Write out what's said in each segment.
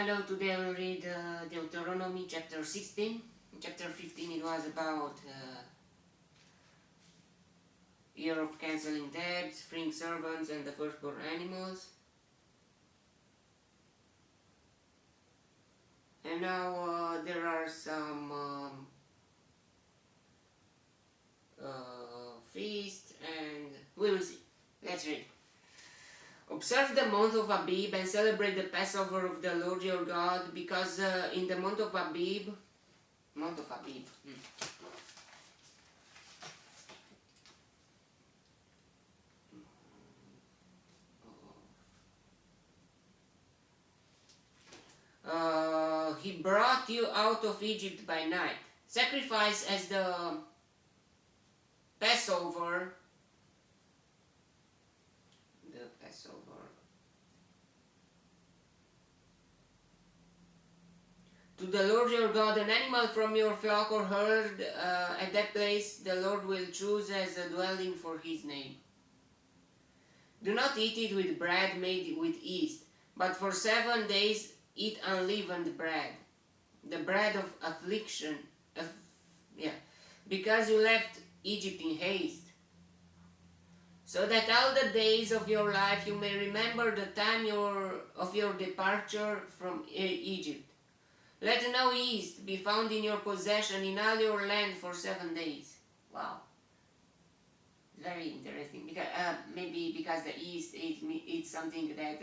Hello, today I will read Deuteronomy chapter 16. In chapter 15 it was about year of cancelling debts, freeing servants and the firstborn animals. And now there are some feasts and we will see. Let's read. Observe the month of Abib and celebrate the Passover of the Lord your God, because in the month of Abib, he brought you out of Egypt by night. Sacrifice as the Passover. To the Lord your God, an animal from your flock or herd at that place the Lord will choose as a dwelling for his name. Do not eat it with bread made with yeast, but for 7 days eat unleavened bread, the bread of affliction, because you left Egypt in haste, so that all the days of your life you may remember the time of your departure from Egypt. Let no yeast be found in your possession in all your land for 7 days. Wow. Very interesting. Because maybe because the yeast it's something that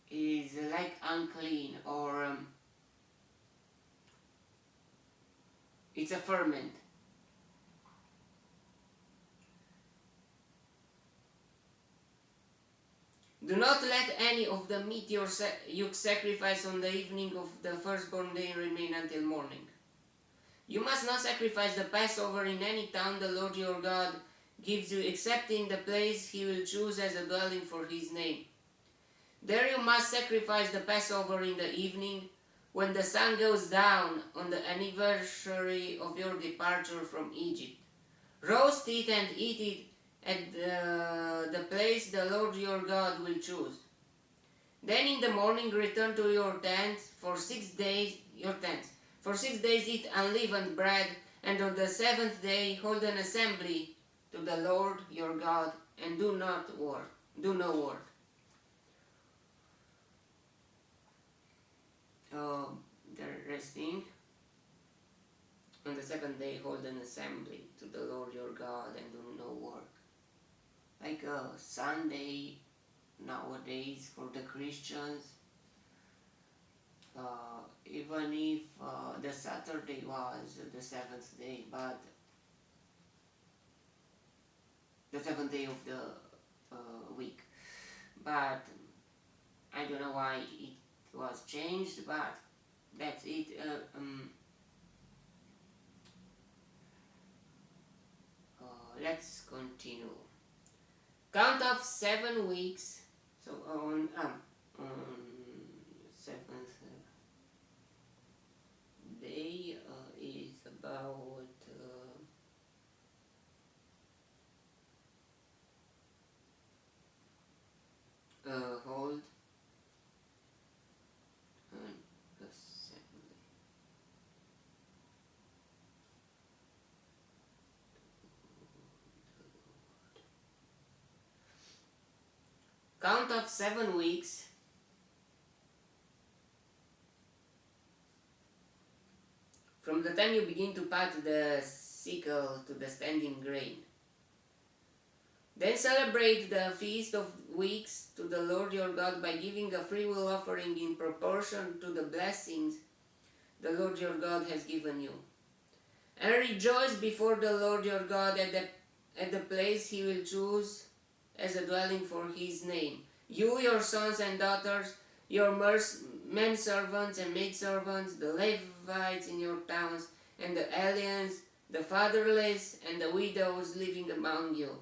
is like unclean, or it's a ferment. Do not let any of the meat you sacrifice on the evening of the firstborn day remain until morning. You must not sacrifice the Passover in any town the Lord your God gives you, except in the place he will choose as a dwelling for his name. There you must sacrifice the Passover in the evening, when the sun goes down on the anniversary of your departure from Egypt. Roast it and eat it at the place the Lord your God will choose. Then in the morning return to your tents for 6 days. For 6 days eat unleavened bread, and on the 7th day hold an assembly to the Lord your God, and do no work. They're resting. On the 7th day hold an assembly to the Lord your God, and do no work. Like a Sunday nowadays for the Christians, even if the Saturday was the 7th day, but the 7th day of the week. But I don't know why it was changed, but that's it. Let's continue. Count of 7 weeks. So on 7th day is about hold assembly. Count of 7 weeks. From the time you begin to pat the sickle to the standing grain. Then celebrate the Feast of Weeks to the Lord your God by giving a freewill offering in proportion to the blessings the Lord your God has given you. And rejoice before the Lord your God at the place he will choose as a dwelling for his name. You, your sons and daughters, your men servants and maid servants, the Levites in your towns, and the aliens, the fatherless, and the widows living among you.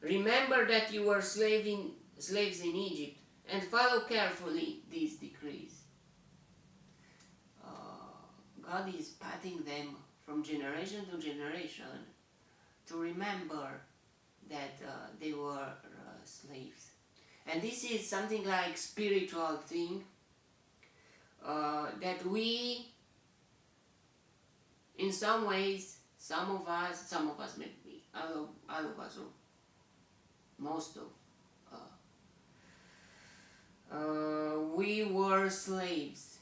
Remember that you were slaves in Egypt, and follow carefully these decrees. God is patting them from generation to generation to remember that they were slaves. And this is something like spiritual thing that we, in some ways, some of us maybe, all of us, or most of, we were slaves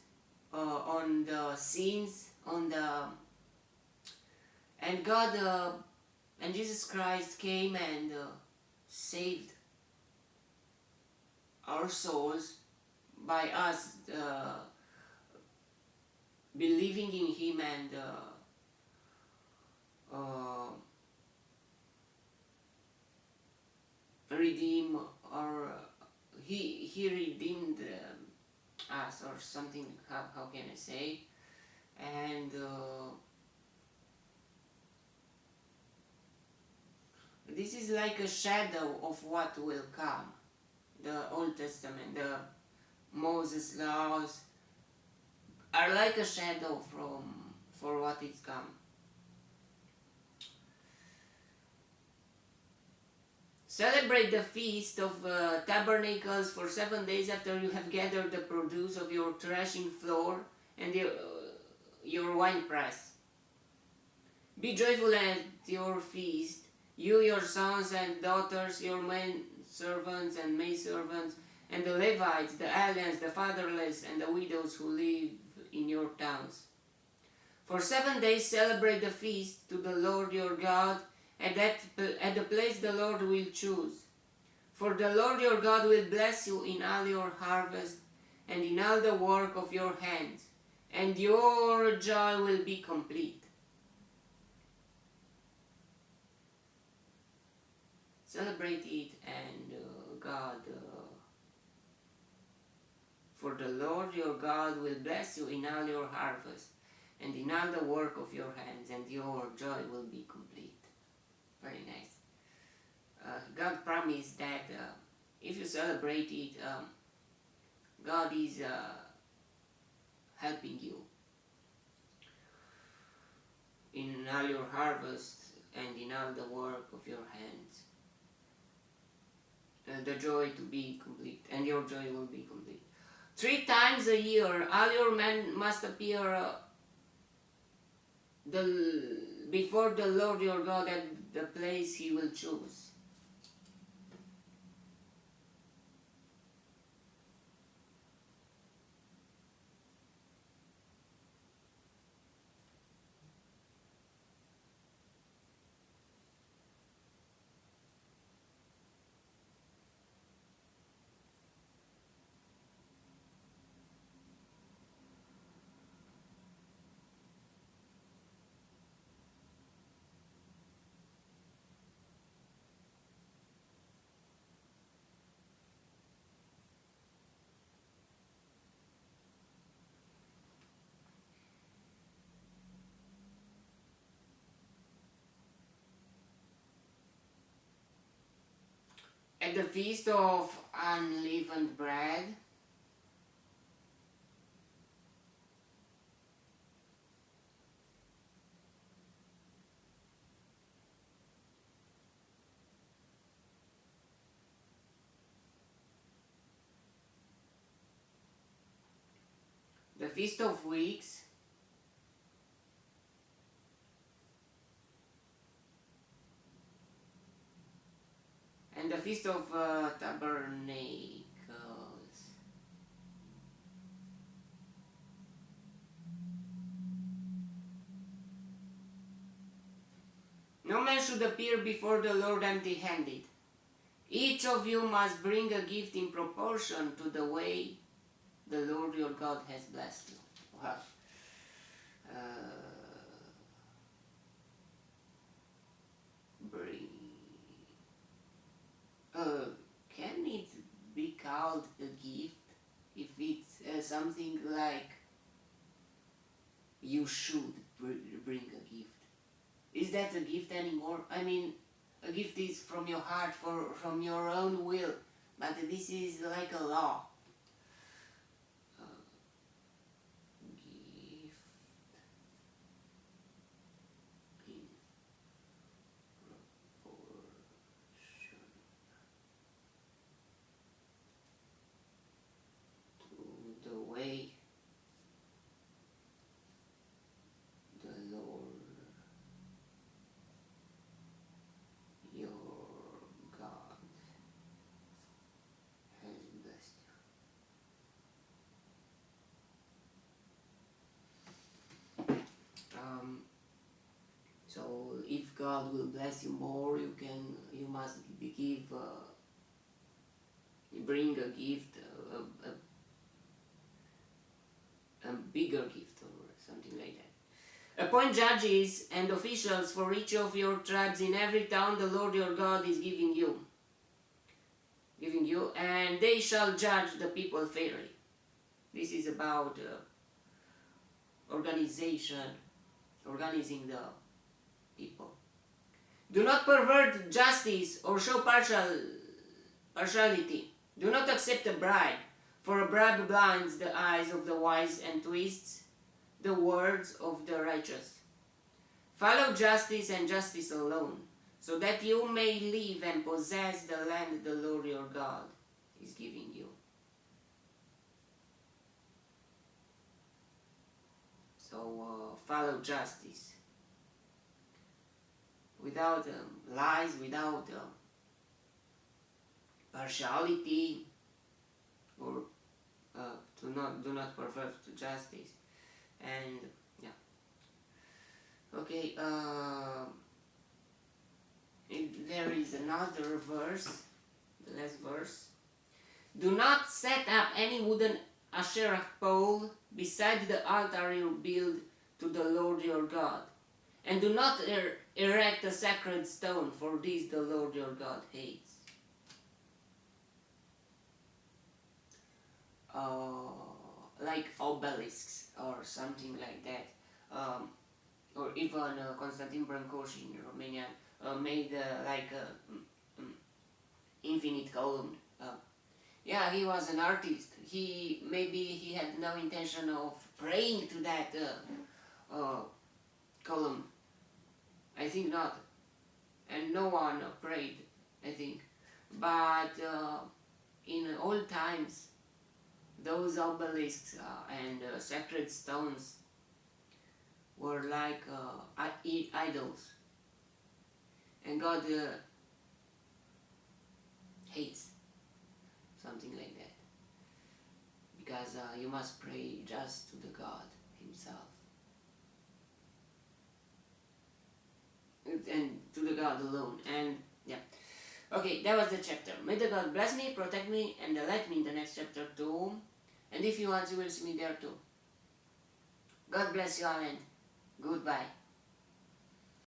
on the sins, on the, and God and Jesus Christ came and saved our souls by us believing in Him and redeem, or he redeemed us, or something. How can I say? And this is like a shadow of what will come. The Old Testament, the Moses laws are like a shadow for what is come. Celebrate the feast of tabernacles for 7 days after you have gathered the produce of your threshing floor and your winepress. Be joyful at your feast, you, your sons and daughters, your men servants and maidservants, and the Levites, the aliens, the fatherless, and the widows who live in your towns. For 7 days celebrate the feast to the Lord your God at the place the Lord will choose. For the Lord your God will bless you in all your harvest and in all the work of your hands, and your joy will be complete. Celebrate it, and for the Lord your God will bless you in all your harvest and in all the work of your hands, and your joy will be complete. Very nice. God promised that if you celebrate it, God is helping you in all your harvest and in all the work of your hands. The joy to be complete, and your joy will be complete. 3 times a year, all your men must appear before the Lord your God at the place He will choose. At the feast of unleavened bread, the Feast of Weeks, and the Feast of Tabernacles. No man should appear before the Lord empty-handed. Each of you must bring a gift in proportion to the way the Lord your God has blessed you. Wow. Can it be called a gift if it's something like you should bring a gift? Is that a gift anymore? I mean, a gift is from your heart, from your own will, but this is like a law. Gift in proportion. God will bless you more. You must bring a gift, a bigger gift or something like that. Appoint judges and officials for each of your tribes in every town the Lord your God is giving you, and they shall judge the people fairly. This is about organizing the people. Do not pervert justice or show partiality. Do not accept a bribe, for a bribe blinds the eyes of the wise and twists the words of the righteous. Follow justice and justice alone, so that you may live and possess the land the Lord your God is giving you. So follow justice without lies, without partiality, or do not pervert to justice. And yeah, okay. There is another verse, the last verse. Do not set up any wooden Asherah pole beside the altar you build to the Lord your God, and do not erect a sacred stone, for this the Lord your God hates. Like obelisks or something like that, or even Constantin Brancoș in Romania made like a infinite column. Yeah, he was an artist. Maybe he had no intention of praying to that column. I think not, and no one prayed, I think. But in old times, those obelisks and sacred stones were like idols, and God hates something like that, because you must pray just to the God himself, and to the God alone. And yeah, okay, that was the chapter. May the God bless me, protect me, and let me in the next chapter too. And if you want, you will see me there too. God bless you all, and goodbye.